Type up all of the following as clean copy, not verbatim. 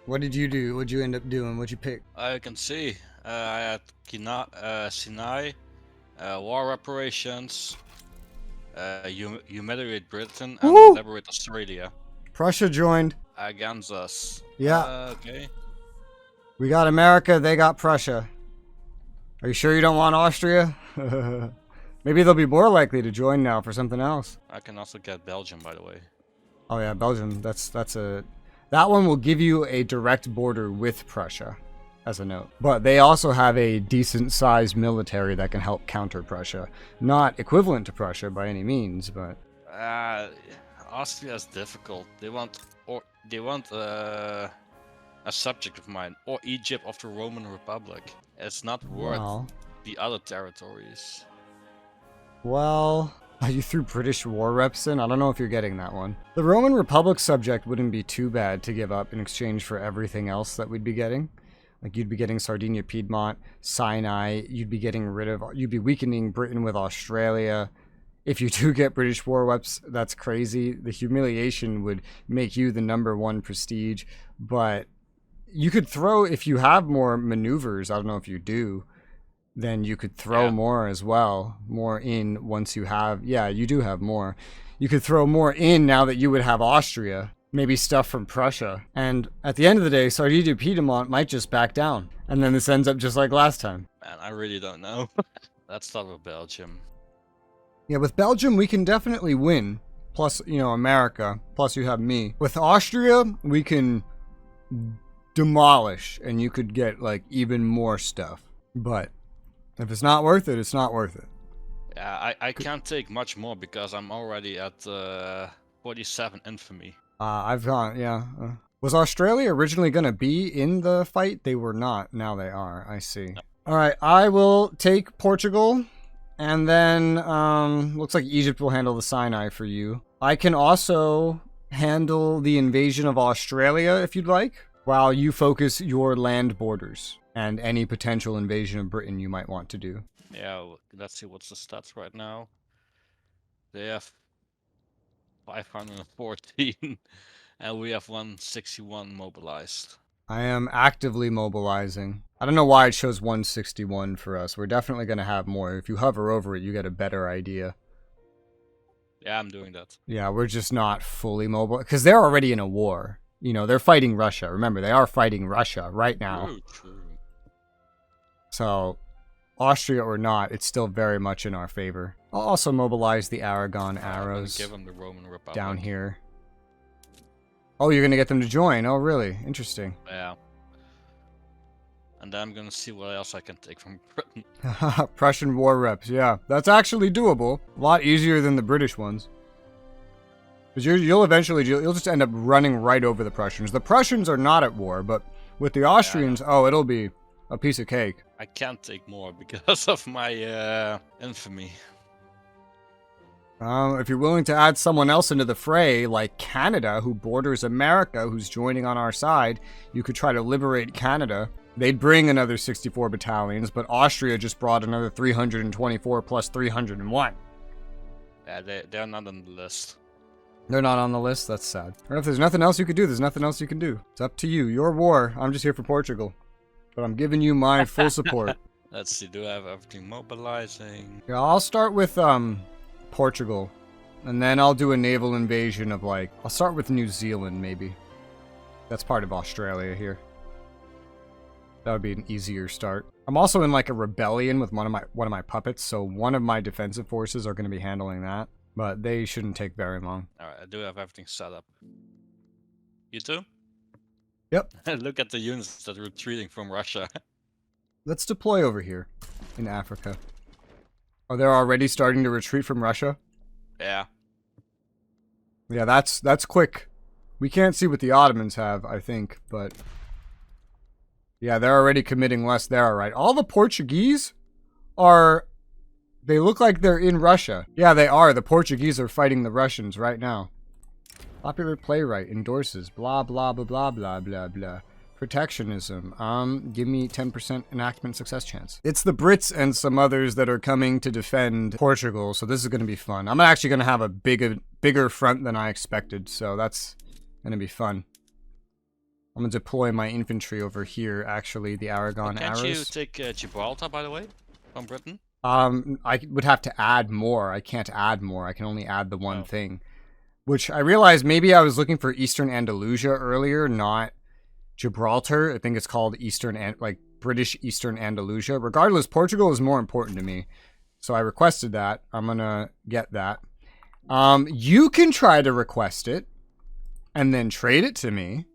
What did you do? What'd you end up doing? What'd you pick? I can see. I had Sinai, war reparations, humiliate Britain, and Woo! liberate Australia Prussia joined. against us. Yeah. Okay. We got America, they got Prussia. Are you sure you don't want Austria? Maybe they'll be more likely to join now for something else. I can also get Belgium, by the way. Oh yeah, Belgium. That one will give you a direct border with Prussia, as a note. But they also have a decent-sized military that can help counter Prussia. Not equivalent to Prussia by any means, but Austria is difficult. They want a subject of mine, or Egypt of the Roman Republic. It's not worth the other territories. Well, you threw British war reps in? I don't know if you're getting that one. The Roman Republic subject wouldn't be too bad to give up in exchange for everything else that we'd be getting. Like, you'd be getting Sardinia, Piedmont, Sinai, you'd be weakening Britain with Australia. If you do get British war reps, that's crazy. The humiliation would make you the #1 prestige, but you could throw, if you have more maneuvers, I don't know if you do, then you could throw more as well. More in once you have, you do have more. You could throw more in now that you would have Austria. Maybe stuff from Prussia. And at the end of the day, Sardinia Piedmont might just back down. And then this ends up just like last time. Man, I really don't know. Let's start with Belgium. Yeah, with Belgium, we can definitely win. Plus, America. Plus you have me. With Austria, we can demolish. And you could get, like, even more stuff. But if it's not worth it, it's not worth it. Yeah, I can't take much more because I'm already at 47 infamy. I've gone, Was Australia originally going to be in the fight? They were not. Now they are. I see. No. All right, I will take Portugal. And then, looks like Egypt will handle the Sinai for you. I can also handle the invasion of Australia, if you'd like, while you focus your land borders and any potential invasion of Britain you might want to do. Yeah, let's see what's the stats right now. They have 514, and we have 161 mobilized. I am actively mobilizing. I don't know why it shows 161 for us. We're definitely going to have more. If you hover over it, you get a better idea. Yeah, I'm doing that. Yeah, we're just not fully mobile. Because they're already in a war. They're fighting Russia. Remember, they are fighting Russia right now. True. So, Austria or not, it's still very much in our favor. I'll also mobilize the Aragon arrows give them the Roman Republic down here. Oh, you're going to get them to join? Oh, really? Interesting. Yeah. And then I'm going to see what else I can take from Britain. Prussian war reps, yeah. That's actually doable. A lot easier than the British ones. Because you'll just end up running right over the Prussians. The Prussians are not at war, but with the Austrians, it'll be a piece of cake. I can't take more because of my infamy. If you're willing to add someone else into the fray, like Canada, who borders America, who's joining on our side, you could try to liberate Canada. They'd bring another 64 battalions, but Austria just brought another 324 plus 301. Yeah, they're not on the list. They're not on the list? That's sad. Or if there's nothing else you could do, there's nothing else you can do. It's up to you. Your war. I'm just here for Portugal. But I'm giving you my full support. Let's see, do I have everything mobilizing? Yeah, I'll start with, Portugal. And then I'll do a naval invasion of, I'll start with New Zealand, maybe. That's part of Australia here. That would be an easier start. I'm also in, a rebellion with one of my puppets, so one of my defensive forces are going to be handling that. But they shouldn't take very long. Alright, I do have everything set up. You too? Yep. Look at the units that are retreating from Russia. Let's deploy over here in Africa. Oh, they're already starting to retreat from Russia? Yeah. Yeah, that's quick. We can't see what the Ottomans have, I think, but... Yeah, they're already committing less there, right? All the Portuguese are... They look like they're in Russia. Yeah, they are. The Portuguese are fighting the Russians right now. Popular playwright endorses blah, blah, blah, blah, blah, blah, blah. Protectionism. Give me 10% enactment success chance. It's the Brits and some others that are coming to defend Portugal, so this is going to be fun. I'm actually going to have a bigger front than I expected, so that's going to be fun. I'm gonna deploy my infantry over here, actually, the Aragon Can't arrows. you take Gibraltar, by the way, from Britain? I would have to add more. I can't add more. I can only add the one thing. Which I realized maybe I was looking for Eastern Andalusia earlier, not Gibraltar. I think it's called British Eastern Andalusia. Regardless, Portugal is more important to me. So I requested that. I'm gonna get that. You can try to request it and then trade it to me.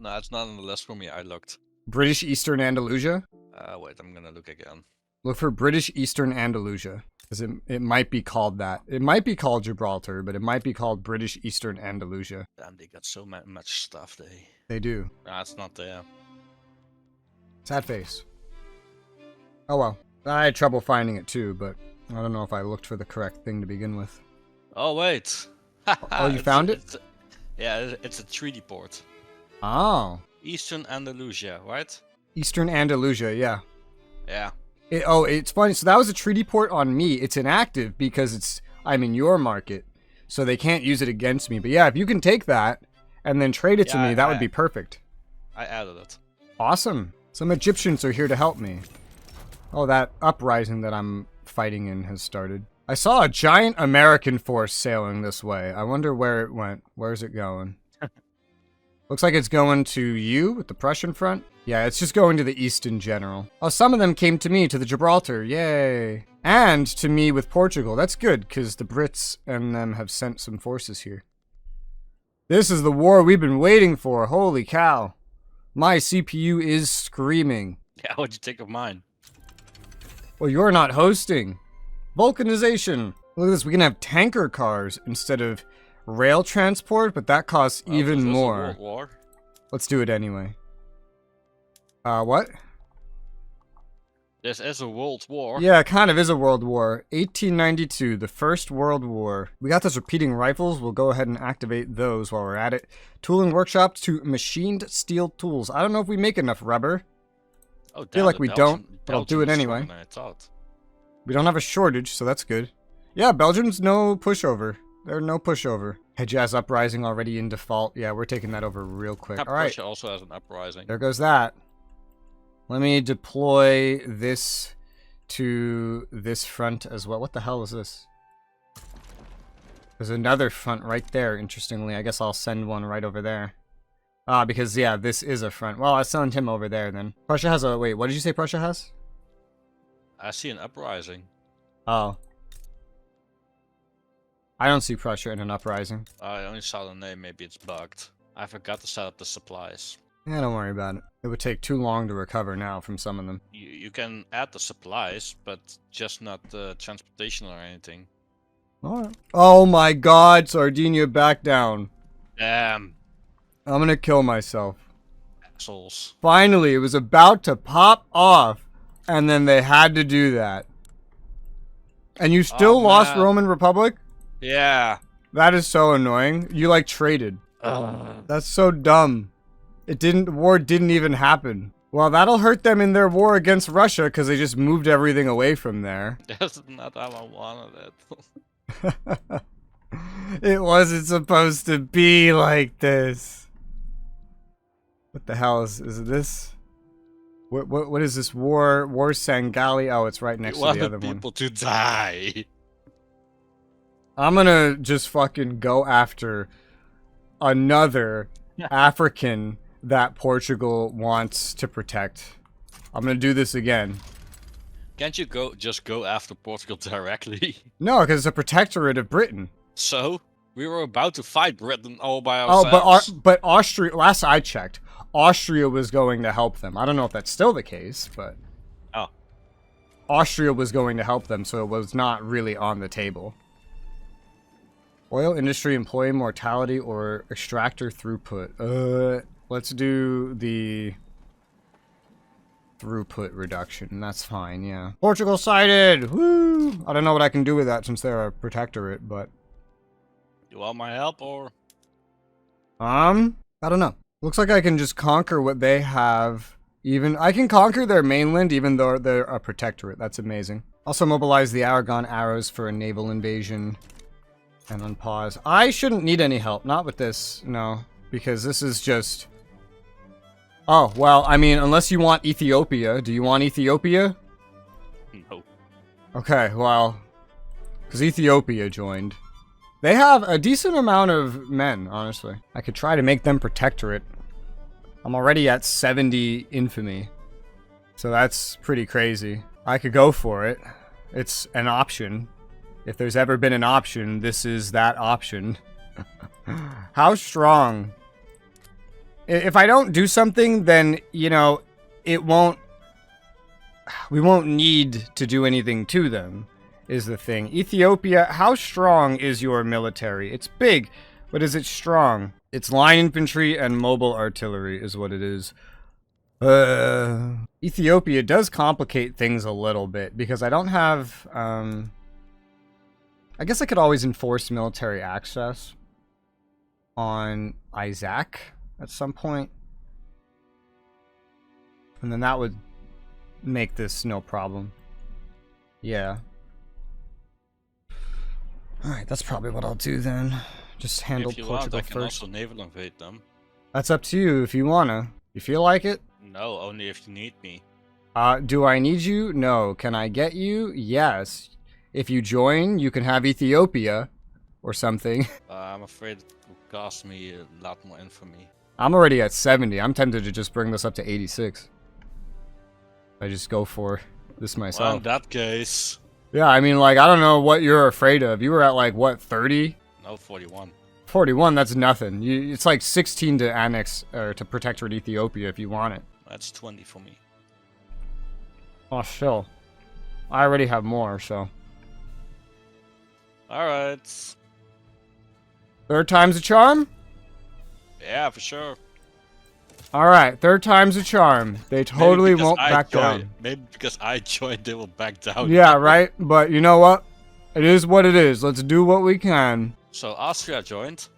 No, it's not on the list for me. I looked. British Eastern Andalusia? Wait, I'm gonna look again. Look for British Eastern Andalusia. Because it might be called that. It might be called Gibraltar, but it might be called British Eastern Andalusia. Damn, they got so much stuff. They do. Nah, it's not there. Sad face. Oh well. I had trouble finding it too, but I don't know if I looked for the correct thing to begin with. Oh, wait. Oh, you found it? It's a treaty port. Oh. Eastern Andalusia, right? Eastern Andalusia, yeah. Yeah. It's funny. So that was a treaty port on me. It's inactive because I'm in your market. So they can't use it against me. But yeah, if you can take that and then trade it to me, that would be perfect. I added it. Awesome. Some Egyptians are here to help me. Oh, that uprising that I'm fighting in has started. I saw a giant American force sailing this way. I wonder where it went. Where's it going? Looks like it's going to you with the Prussian front. Yeah, it's just going to the east in general. Oh, some of them came to me, to the Gibraltar. Yay. And to me with Portugal. That's good, because the Brits and them have sent some forces here. This is the war we've been waiting for. Holy cow. My CPU is screaming. Yeah, what'd you think of mine? Well, you're not hosting. Vulcanization. Look at this. We can have tanker cars instead of rail transport, but that costs even more. World War. Let's do it anyway. What? This is a world war. Yeah, it kind of is a world war. 1892, the First World War. We got those repeating rifles. We'll go ahead and activate those while we're at it. Tooling workshops to machined steel tools. I don't know if we make enough rubber. Oh, I feel like we don't, but I'll do it anyway. I thought. We don't have a shortage, so that's good. Yeah, Belgium's no pushover. They're no pushover. Hejaz uprising already in default. Yeah, we're taking that over real quick. All right. Russia also has an uprising. There goes that. Let me deploy this to this front as well. What the hell is this? There's another front right there, interestingly. I guess I'll send one right over there. Because, yeah, this is a front. Well, I'll send him over there, then. Prussia has a... Wait, what did you say Prussia has? I see an uprising. Oh. I don't see Prussia in an uprising. I only saw the name. Maybe it's bugged. I forgot to set up the supplies. Yeah, don't worry about it. It would take too long to recover now from some of them. You can add the supplies, but just not the transportation or anything. Alright. Oh my god, Sardinia, back down. Damn. I'm gonna kill myself. Assholes. Finally, it was about to pop off, and then they had to do that. And you still lost Roman Republic? Yeah. That is so annoying. You, like, traded. That's so dumb. War didn't even happen. Well, that'll hurt them in their war against Russia, because they just moved everything away from there. That's not how I wanted it. It wasn't supposed to be like this. What the hell is this? What is this? War Sangali? Oh, it's right next to the other one. People to die. I'm gonna just fucking go after another African that Portugal wants to protect. I'm gonna do this again. Can't you just go after Portugal directly? No, because it's a protectorate of Britain. So we were about to fight Britain all by ourselves. Oh, but Austria. Last I checked, Austria was going to help them. I don't know if that's still the case, but Austria was going to help them, so it was not really on the table. Oil industry employee mortality or extractor throughput. Let's do the throughput reduction. That's fine, yeah. Portugal sighted! Woo! I don't know what I can do with that since they're a protectorate, but... You want my help, or...? I don't know. Looks like I can just conquer what they have. I can conquer their mainland even though they're a protectorate. That's amazing. Also mobilize the Aragon arrows for a naval invasion. And unpause. I shouldn't need any help. Not with this, no. Because this is just Oh, well, I mean, unless you want Ethiopia. Do you want Ethiopia? No. Okay, well, because Ethiopia joined. They have a decent amount of men, honestly. I could try to make them protectorate. I'm already at 70 infamy. So that's pretty crazy. I could go for it. It's an option. If there's ever been an option, this is that option. How strong? If I don't do something, then, you know, it won't... We won't need to do anything to them, is the thing. Ethiopia, how strong is your military? It's big, but is it strong? It's line infantry and mobile artillery is what it is. Ethiopia does complicate things a little bit, because I don't have... I guess I could always enforce military access on Isaac at some point. And then that would make this no problem. Yeah. Alright, that's probably what I'll do then. Just handle Portugal first. If you want, I can first. also naval invade them. That's up to you if you wanna. You feel like it? No, only if you need me. Do I need you? No. Can I get you? Yes. If you join, you can have Ethiopia or something. I'm afraid it will cost me a lot more infamy. I'm already at 70. I'm tempted to just bring this up to 86. I just go for this myself. Well, in that case... Yeah, I mean, like, I don't know what you're afraid of. You were at, like, what, 30? No, 41. 41, that's nothing. It's like 16 to annex, or to protectorate Ethiopia if you want it. That's 20 for me. Oh, still. I already have more, so... Alright. Third time's a charm? Yeah, for sure. Alright, third time's a charm. They totally won't back down. Maybe because I joined, they will back down. Yeah, right? But you know what? It is what it is. Let's do what we can. So Austria joined.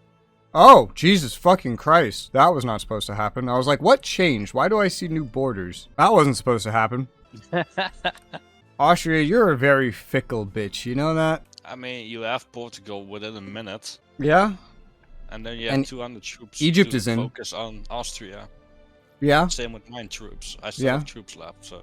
Oh, Jesus fucking Christ. That was not supposed to happen. I was like, what changed? Why do I see new borders? That wasn't supposed to happen. Austria, you're a very fickle bitch. You know that? I mean, you have Portugal within a minute. Yeah? And then you have 200 troops Egypt to is in. focus on Austria. Yeah? Same with 9 troops. I still have troops left, so...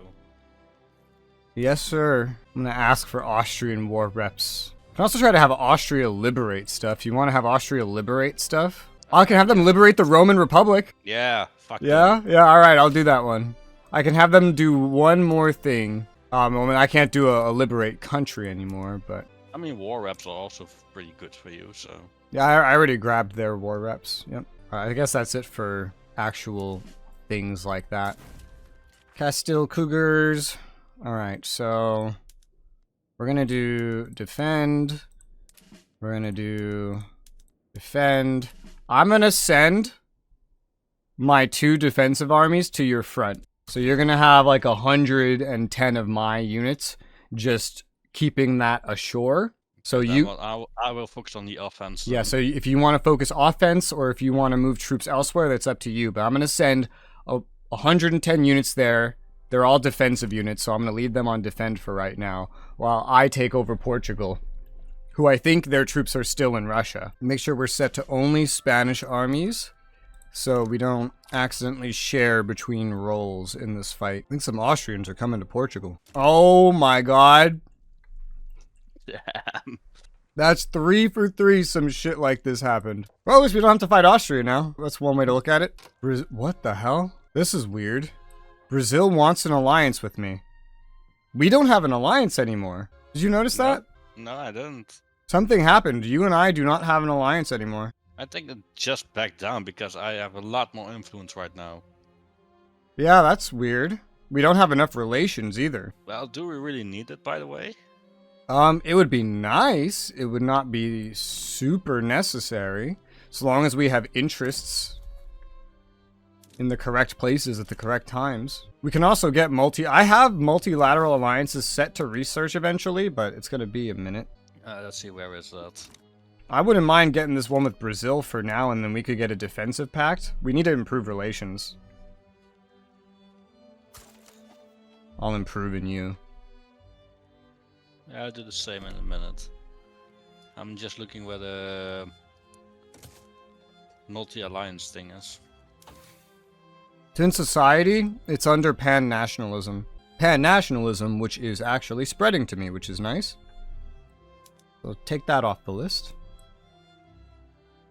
Yes, sir. I'm gonna ask for Austrian war reps. I can also try to have Austria liberate stuff. You want to have Austria liberate stuff? I can have them liberate the Roman Republic. Yeah, fuck Yeah? them. Yeah, alright, I'll do that one. I can have them do one more thing. I mean, I can't do a liberate country anymore, but... I mean, war reps are also pretty good for you, so... Yeah, I already grabbed their war reps. Yep. Alright, I guess that's it for actual things like that. Castile Cougars. Alright, so... We're gonna do defend. We're gonna do defend. I'm gonna send my 2 defensive armies to your front. So you're gonna have like 110 of my units just keeping that ashore. So I will focus on the offense. Yeah, so if you want to focus offense or if you want to move troops elsewhere, that's up to you. But I'm going to send 110 units there. They're all defensive units, so I'm going to leave them on defend for right now while I take over Portugal, who I think their troops are still in Russia. Make sure we're set to only Spanish armies so we don't accidentally share between roles in this fight. I think some Austrians are coming to Portugal. Oh my god. Damn. That's 3 for 3 some shit like this happened. Well, at least we don't have to fight Austria now. That's one way to look at it. What the hell? This is weird. Brazil wants an alliance with me. We don't have an alliance anymore. Did you notice that? No, I didn't. Something happened. You and I do not have an alliance anymore. I think it just backed down because I have a lot more influence right now. Yeah, that's weird. We don't have enough relations either. Well, do we really need it, by the way? It would be nice. It would not be super necessary. So long as we have interests in the correct places at the correct times. We can also get I have multilateral alliances set to research eventually, but it's going to be a minute. Let's see, where is that? I wouldn't mind getting this one with Brazil for now, and then we could get a defensive pact. We need to improve relations. I'll improve in you. Yeah, I'll do the same in a minute. I'm just looking where the multi-alliance thing is. So in society, it's under pan-nationalism. Pan-nationalism, which is actually spreading to me, which is nice. So take that off the list.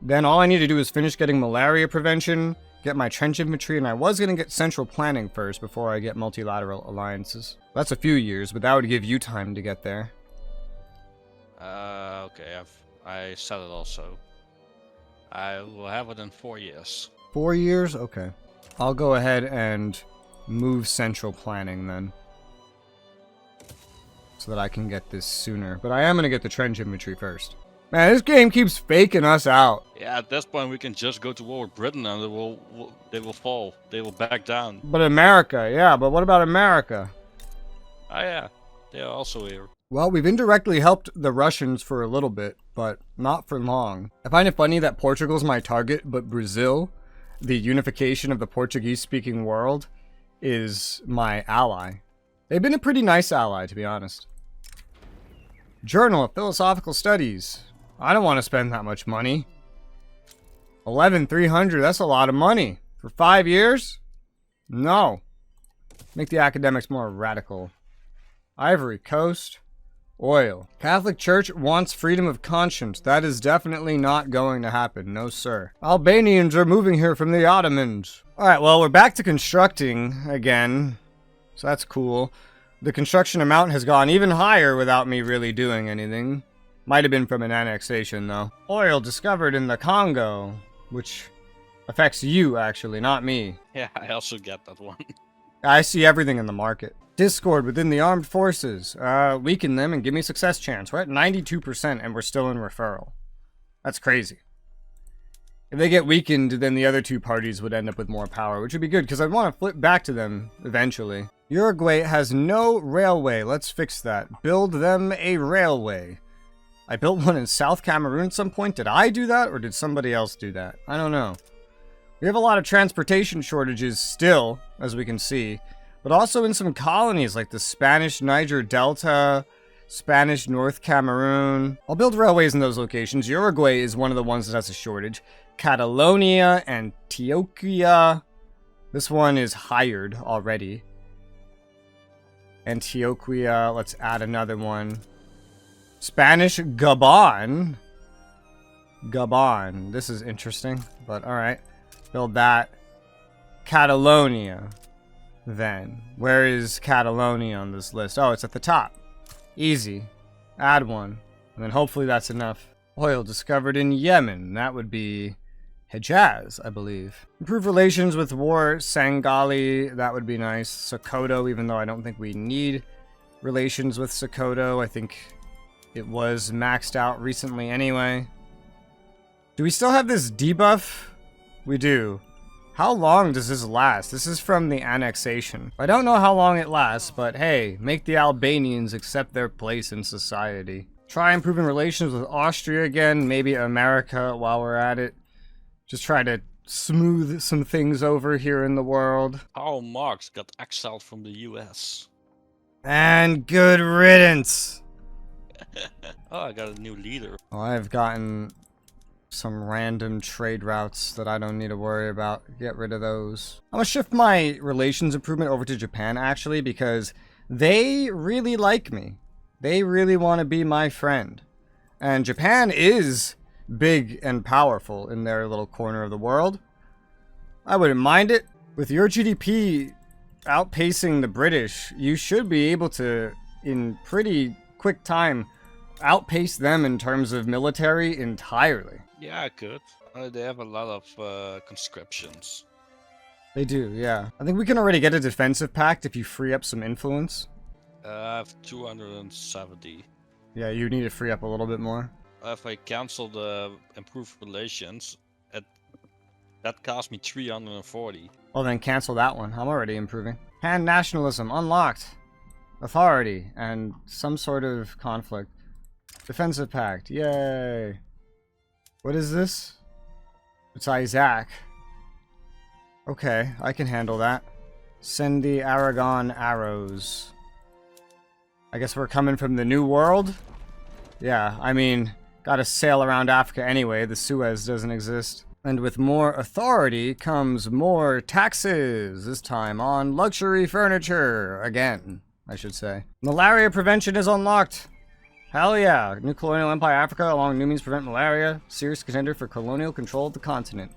Then all I need to do is finish getting malaria prevention, get my trench infantry, and I was going to get central planning first before I get multilateral alliances. That's a few years, but that would give you time to get there. Okay, I said it also. I will have it in 4 years. 4 years? Okay. I'll go ahead and move central planning then. So that I can get this sooner. But I am going to get the trench infantry first. Man, this game keeps faking us out. Yeah, at this point we can just go to war with Britain and they will fall. They will back down. But America, yeah, but what about America? Oh yeah, they are also here. Well, we've indirectly helped the Russians for a little bit, but not for long. I find it funny that Portugal's my target, but Brazil, the unification of the Portuguese-speaking world, is my ally. They've been a pretty nice ally, to be honest. Journal of Philosophical Studies. I don't want to spend that much money. 11,300, that's a lot of money. For 5 years? No. Make the academics more radical. Ivory Coast. Oil. Catholic Church wants freedom of conscience. That is definitely not going to happen. No, sir. Albanians are moving here from the Ottomans. Alright, well, we're back to constructing again. So that's cool. The construction amount has gone even higher without me really doing anything. Might have been from an annexation, though. Oil discovered in the Congo, which affects you, actually, not me. Yeah, I also get that one. I see everything in the market. Discord within the armed forces. Weaken them and give me success chance. We're at 92% and we're still in referral. That's crazy. If they get weakened, then the other two parties would end up with more power, which would be good, because I'd want to flip back to them eventually. Uruguay has no railway. Let's fix that. Build them a railway. I built one in South Cameroon at some point. Did I do that, or did somebody else do that? I don't know. We have a lot of transportation shortages still, as we can see, but also in some colonies like the Spanish Niger Delta, Spanish North Cameroon. I'll build railways in those locations. Uruguay is one of the ones that has a shortage. Catalonia, Antioquia. This one is hired already. Antioquia, let's add another one. Spanish Gabon. Gabon. This is interesting, but alright. Build that. Catalonia. Then. Where is Catalonia on this list? Oh, it's at the top. Easy. Add one. And then hopefully that's enough. Oil discovered in Yemen. That would be Hejaz, I believe. Improve relations with War Sangali. That would be nice. Sokoto, even though I don't think we need relations with Sokoto. I think it was maxed out recently anyway. Do we still have this debuff? We do. How long does this last? This is from the annexation. I don't know how long it lasts, but hey, make the Albanians accept their place in society. Try improving relations with Austria again, maybe America while we're at it. Just try to smooth some things over here in the world. Karl Marx got exiled from the US. And good riddance! Oh, I got a new leader. Well, I've gotten some random trade routes that I don't need to worry about. Get rid of those. I'm gonna shift my relations improvement over to Japan, actually, because they really like me. They really want to be my friend. And Japan is big and powerful in their little corner of the world. I wouldn't mind it. With your GDP outpacing the British, you should be able to, in pretty quick time, outpace them in terms of military entirely. Yeah, I could. They have a lot of conscriptions. They do, yeah. I think we can already get a defensive pact if you free up some influence. I have 270. Yeah, you need to free up a little bit more. If I cancel the improved relations, that cost me 340. Well, then cancel that one. I'm already improving. Pan-nationalism unlocked. Authority and some sort of conflict. Defensive pact. Yay. What is this? It's Isaac. Okay, I can handle that. Send the Aragon arrows. I guess we're coming from the New World? Yeah, I mean, gotta sail around Africa anyway. The Suez doesn't exist. And with more authority comes more taxes, this time on luxury furniture. Again, I should say. Malaria prevention is unlocked. Hell yeah. New colonial empire Africa along new means prevent malaria. Serious contender for colonial control of the continent.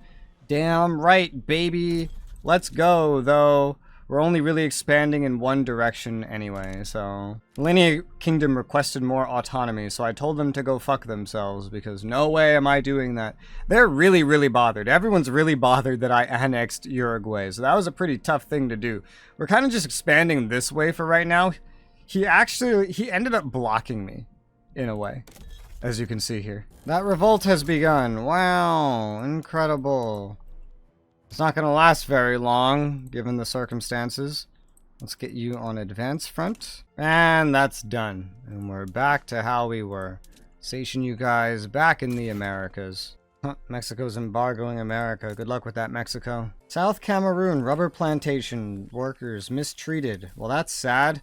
Damn right, baby. Let's go, though. We're only really expanding in one direction anyway, so... Linear Kingdom requested more autonomy, so I told them to go fuck themselves, because no way am I doing that. They're really, really bothered. Everyone's really bothered that I annexed Uruguay, so that was a pretty tough thing to do. We're kind of just expanding this way for right now. He ended up blocking me, in a way, as you can see here. That revolt has begun. Wow, incredible. It's not going to last very long, given the circumstances. Let's get you on advance front. And that's done. And we're back to how we were. Station you guys back in the Americas. Huh, Mexico's embargoing America. Good luck with that, Mexico. South Cameroon, rubber plantation. Workers mistreated. Well, that's sad.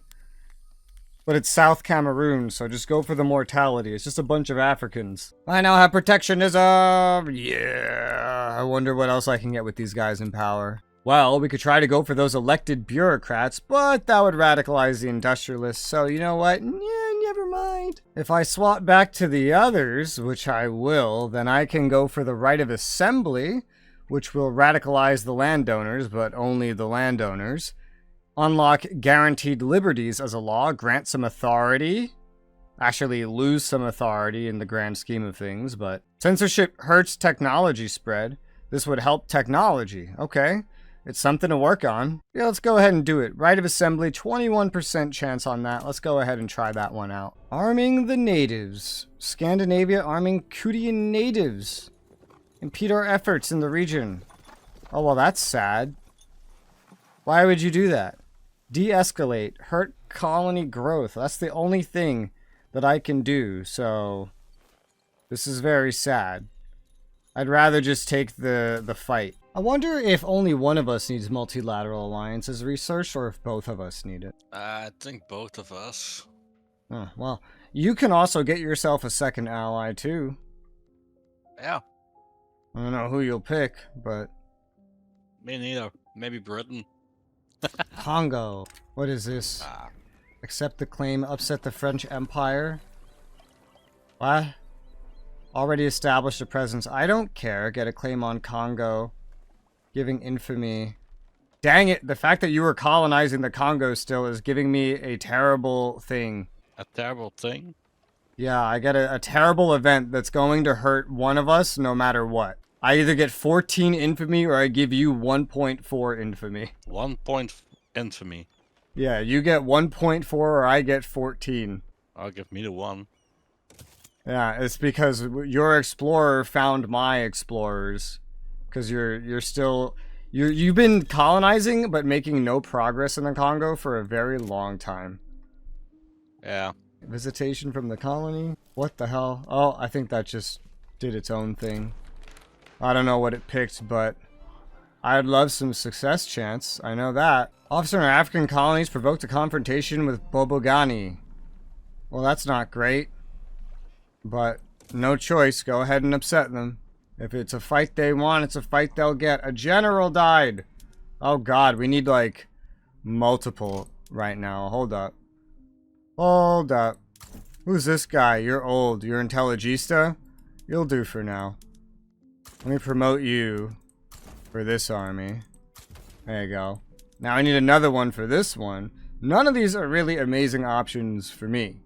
But it's South Cameroon, so just go for the mortality. It's just a bunch of Africans. I now have protectionism! Yeah! I wonder what else I can get with these guys in power. Well, we could try to go for those elected bureaucrats, but that would radicalize the industrialists, so you know what? Yeah, never mind. If I swap back to the others, which I will, then I can go for the right of assembly, which will radicalize the landowners, but only the landowners. Unlock guaranteed liberties as a law, grant some authority. Actually lose some authority in the grand scheme of things, but censorship hurts technology spread. This would help technology. Okay, it's something to work on. Yeah, let's go ahead and do it. Right of assembly, 21% chance on that. Let's go ahead and try that one out. Arming the natives. Scandinavia arming Kutian natives. Impede our efforts in the region. Oh, well, that's sad. Why would you do that? De-escalate, hurt colony growth. That's the only thing that I can do, so this is very sad. I'd rather just take the fight. I wonder if only one of us needs multilateral alliances research, or if both of us need it. I think both of us. Oh, well, you can also get yourself a second ally, too. Yeah. I don't know who you'll pick, but... Me neither. Maybe Britain. Congo. What is this? Accept the claim, upset the French Empire. What? Already established a presence. I don't care. Get a claim on Congo. Giving infamy. Dang it, the fact that you were colonizing the Congo still is giving me a terrible thing. A terrible thing? Yeah, I get a terrible event that's going to hurt one of us no matter what. I either get 14 infamy or I give you 1.4 infamy. 1 point infamy. Yeah, you get 1.4 or I get 14. I'll give me the 1. Yeah, it's because your explorer found my explorers. Because you've been colonizing but making no progress in the Congo for a very long time. Yeah. Visitation from the colony? What the hell? Oh, I think that just did its own thing. I don't know what it picked, but I'd love some success chance. I know that. Officer in African colonies provoked a confrontation with Bobogani. Well, that's not great. But no choice. Go ahead and upset them. If it's a fight they want, it's a fight they'll get. A general died. Oh god, we need like multiple right now. Hold up. Hold up. Who's this guy? You're old. You're intelligista? You'll do for now. Let me promote you for this army. There you go. Now I need another one for this one. None of these are really amazing options for me.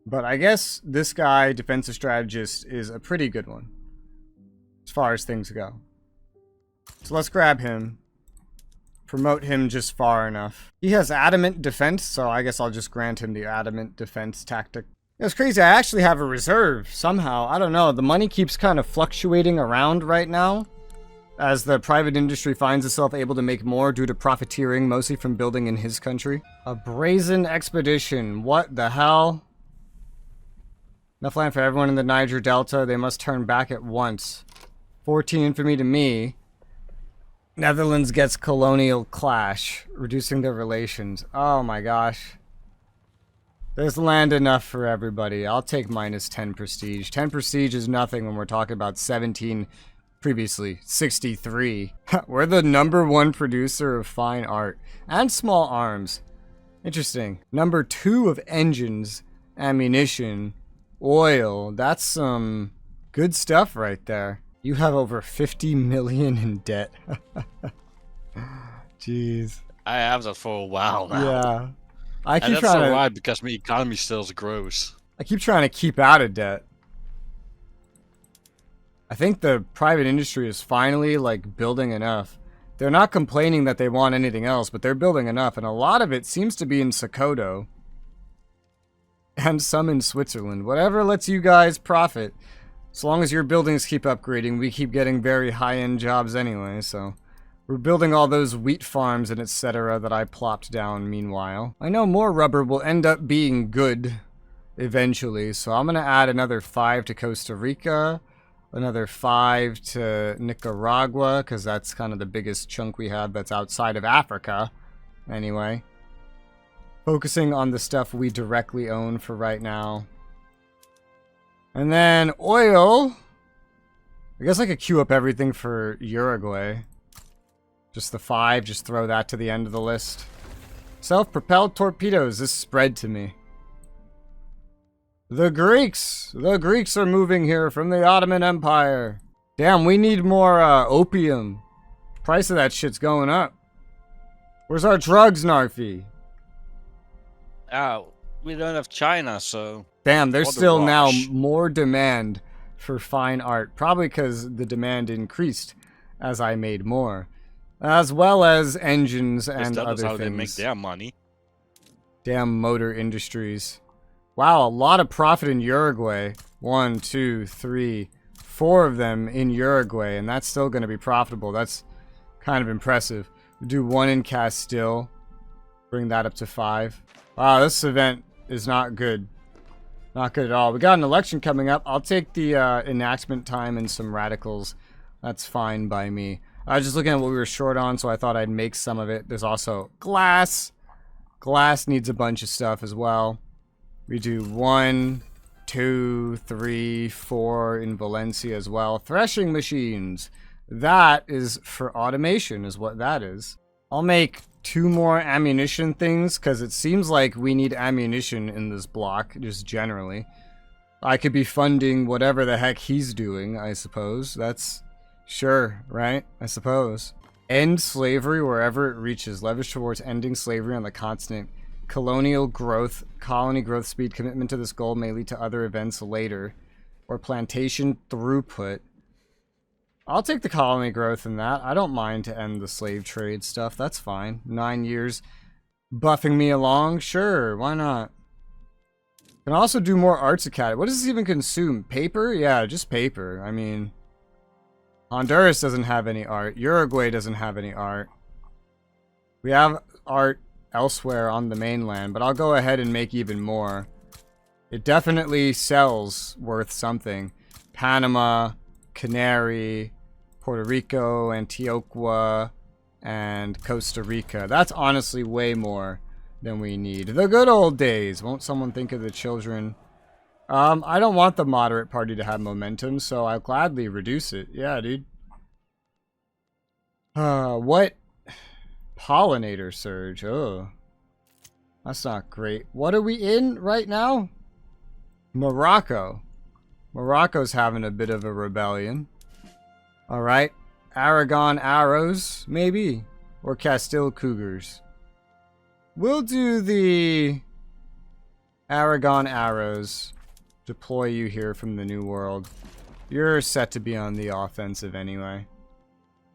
But I guess this guy, defensive strategist, is a pretty good one. As far as things go. So let's grab him. Promote him just far enough. He has adamant defense, so I guess I'll just grant him the adamant defense tactic. It's crazy, I actually have a reserve, somehow. I don't know, the money keeps kind of fluctuating around right now, as the private industry finds itself able to make more due to profiteering, mostly from building in his country. A brazen expedition, what the hell? Enough land for everyone in the Niger Delta, they must turn back at once. 14 infamy to me. Netherlands gets colonial clash, reducing their relations. Oh my gosh. There's land enough for everybody. I'll take minus 10 prestige. 10 prestige is nothing when we're talking about 17 Previously, 63. We're the #1 producer of fine art and small arms. Interesting. #2 of engines, ammunition, oil. That's some good stuff right there. You have over 50 million in debt. Jeez. I have that for a while now. Yeah. I keep And that's trying to. alright because my economy still grows. I keep trying to keep out of debt. I think the private industry is finally like building enough. They're not complaining that they want anything else, but they're building enough, and a lot of it seems to be in Sokoto. And some in Switzerland. Whatever lets you guys profit. As long as your buildings keep upgrading, we keep getting very high-end jobs anyway, so... We're building all those wheat farms and etc. that I plopped down meanwhile. I know more rubber will end up being good eventually, so I'm gonna add another 5 to Costa Rica, another 5 to Nicaragua, because that's kind of the biggest chunk we have that's outside of Africa, anyway. Focusing on the stuff we directly own for right now. And then oil. I guess I could queue up everything for Uruguay. Just the 5, just throw that to the end of the list. Self-propelled torpedoes, this spread to me. The Greeks are moving here from the Ottoman Empire. Damn, we need more opium. Price of that shit's going up. Where's our drugs, Narfi? We don't have China, so... Damn, there's What a still now wash. more demand for fine art. Probably because the demand increased as I made more. As well as engines and that other is how things. they make their money. Damn motor industries. Wow, a lot of profit in Uruguay. 1, 2, 3, 4 of them in Uruguay, and that's still going to be profitable. That's kind of impressive. Do 1 in Castile. Bring that up to 5. Wow, this event is not good. Not good at all. We got an election coming up. I'll take the enactment time and some radicals. That's fine by me. I was just looking at what we were short on, so I thought I'd make some of it. There's also glass. Glass needs a bunch of stuff as well. We do 1, 2, 3, 4 in Valencia as well. Threshing machines. That is for automation, is what that is. I'll make 2 more ammunition things, because it seems like we need ammunition in this block, just generally. I could be funding whatever the heck he's doing, I suppose. That's... Sure, right? I suppose. End slavery wherever it reaches. Leverage towards ending slavery on the continent. Colonial growth, colony growth speed. Commitment to this goal may lead to other events later. Or plantation throughput. I'll take the colony growth in that. I don't mind to end the slave trade stuff. That's fine. 9 years buffing me along. Sure, why not? Can also do more arts academy. What does this even consume? Paper? Yeah, just paper. I mean... Honduras doesn't have any art. Uruguay doesn't have any art. We have art elsewhere on the mainland, but I'll go ahead and make even more. It definitely sells worth something. Panama, Canary, Puerto Rico, Antioquia, and Costa Rica. That's honestly way more than we need. The good old days. Won't someone think of the children? I don't want the moderate party to have momentum, so I'll gladly reduce it. Yeah, dude. What? Pollinator surge. Oh. That's not great. What are we in right now? Morocco. Morocco's having a bit of a rebellion. Alright. Aragon arrows, maybe? Or Castile cougars. We'll do the Aragon arrows. Deploy you here from the New World. You're set to be on the offensive anyway.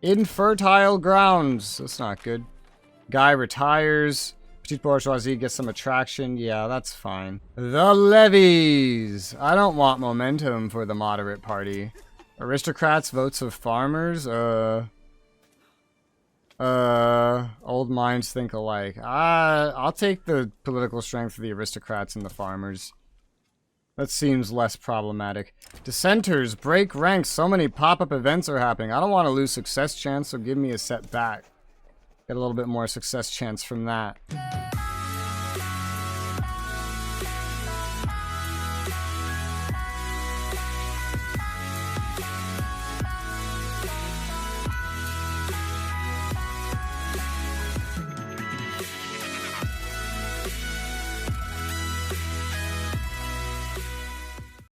Infertile grounds. That's not good. Guy retires. Petite bourgeoisie gets some attraction. Yeah, that's fine. The levies. I don't want momentum for the moderate party. Aristocrats, votes of farmers. Old minds think alike. I'll take the political strength of the aristocrats and the farmers. That seems less problematic. Dissenters, break ranks. So many pop-up events are happening. I don't want to lose success chance, so give me a setback. Get a little bit more success chance from that.